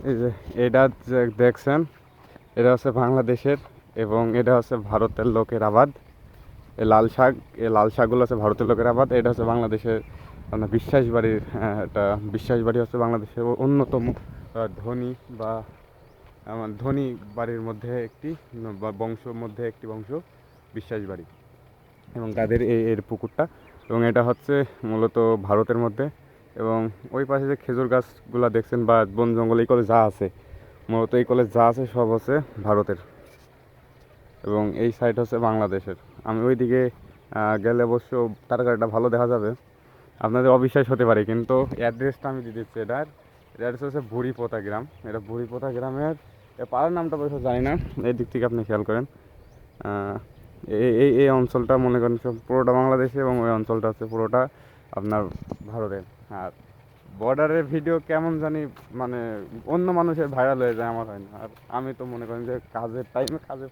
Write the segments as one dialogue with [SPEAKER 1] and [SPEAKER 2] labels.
[SPEAKER 1] এই যে এটা যে দেখছেন, এটা হচ্ছে বাংলাদেশের এবং এটা হচ্ছে ভারতের লোকের আবাদ। এই লাল শাকগুলো হচ্ছে ভারতের লোকের আবাদ। এটা হচ্ছে বাংলাদেশের আপনার বিশ্বাস বাড়ির, একটা বিশ্বাস বাড়ি হচ্ছে বাংলাদেশের অন্যতম ধনী বা আমার ধনী বাড়ির মধ্যে একটি বা বংশের মধ্যে একটি বংশ বিশ্বাস বাড়ি, এবং তাদের এর পুকুরটা। এবং এটা হচ্ছে মূলত ভারতের মধ্যে। এবং ওই পাশে যে খেজুর গাছগুলো দেখছেন বা বন জঙ্গল এই কলেজ যা আছে, মূলত এই কলেজ যা আছে সব হচ্ছে ভারতের, এবং এই সাইড হচ্ছে বাংলাদেশের। আমি ওইদিকে গেলে অবশ্য তারকাটা ভালো দেখা যাবে, আপনাদের অবিশ্বাস হতে পারে, কিন্তু অ্যাড্রেসটা আমি দিয়ে দিচ্ছি। এটার অ্যাড্রেস হচ্ছে বুড়িপোতা গ্রাম। এটা বুড়িপোতা গ্রামের পাড়ার নামটা অবশ্য জানি না, এই দিক থেকে আপনি খেয়াল করেন। এই এই এই অঞ্চলটা মনে করেন সব পুরোটা বাংলাদেশে, এবং ওই অঞ্চলটা হচ্ছে পুরোটা আপনার ভারতের। আর বর্ডারের ভিডিও কেমন জানি মানে অন্য মানুষের ভাইরাল হয়ে যায়, আমার হয় না। আর আমি তো মনে করেন যে কাজের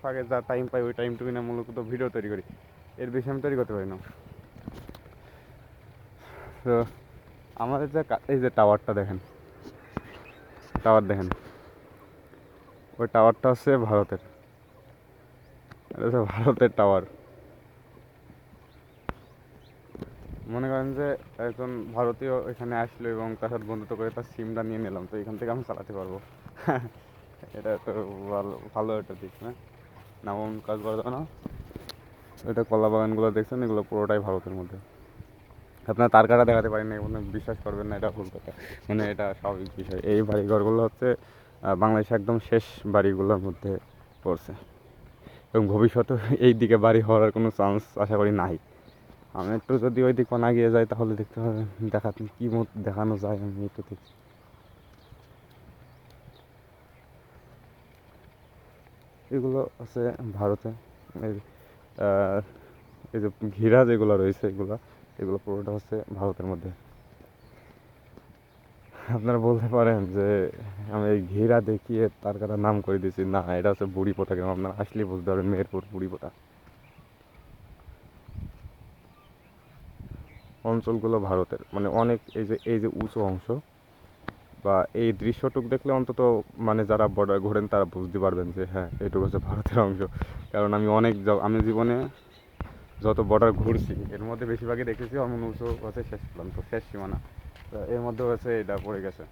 [SPEAKER 1] ফাঁকে যা টাইম পাই ওই টাইমটুকু না মূলত ভিডিও তৈরি করি, এর বেশি আমি তৈরি করতে পারি না। তো আমাদের যে এই যে টাওয়ারটা দেখেন, টাওয়ার দেখেন, ওই টাওয়ারটা হচ্ছে ভারতের। এটা হচ্ছে ভারতের টাওয়ার। মনে করেন যে একজন ভারতীয় এখানে আসলো এবং তার সাথে বন্ধুত্ব করে তার সিমটা নিয়ে নিলাম, তো এখান থেকে আমি চালাতে পারবো। এটা তো ভালো ভালো একটা দিক না, এমন কাজ করা যাবে না। এটা কলা বাগানগুলো দেখছেন, এগুলো পুরোটাই ভারতের মধ্যে। আপনার তার কাটা দেখাতে পারেন না, কোনো বিশ্বাস করবেন না, এটা ভুল কথা। মানে এটা স্বাভাবিক বিষয়। এই বাড়িঘরগুলো হচ্ছে বাংলাদেশের একদম শেষ বাড়িগুলোর মধ্যে পড়ছে, এবং ভবিষ্যতে এই দিকে বাড়ি হওয়ার কোনো চান্স আশা করি নাই। আমি একটু যদি ওই দিক না গিয়ে যাই তাহলে দেখতে হবে, কী মত দেখানো যায় আমি একটু দেখি। এগুলো আছে ভারতে। এই এই যে ঘিরা যেগুলো রয়েছে, এগুলো এগুলো পুরোটা হচ্ছে ভারতের মধ্যে। আপনারা বলতে পারেন যে আমি এই ঘিরা দেখিয়ে তার কাটার নাম করে দিয়েছি, না, এটা হচ্ছে বুড়িপোতা গ্রাম। আপনারা আসলেই বুঝতে পারবেন মেহেরপুর বুড়িপোতা অঞ্চলগুলো ভারতের। মানে অনেক এই যে উঁচু অংশ বা এই দৃশ্যটুক দেখলে অন্তত মানে যারা বর্ডার ঘোরেন তারা বুঝতে পারবেন যে হ্যাঁ এইটুকু হচ্ছে ভারতের অংশ। কারণ আমি জীবনে যত বর্ডার ঘুরছি এর মধ্যে বেশিরভাগই দেখেছি অমন উঁচু হচ্ছে শেষ প্রান্ত, শেষ সীমানা। তো এর মধ্যে হচ্ছে এটা পড়ে গেছে।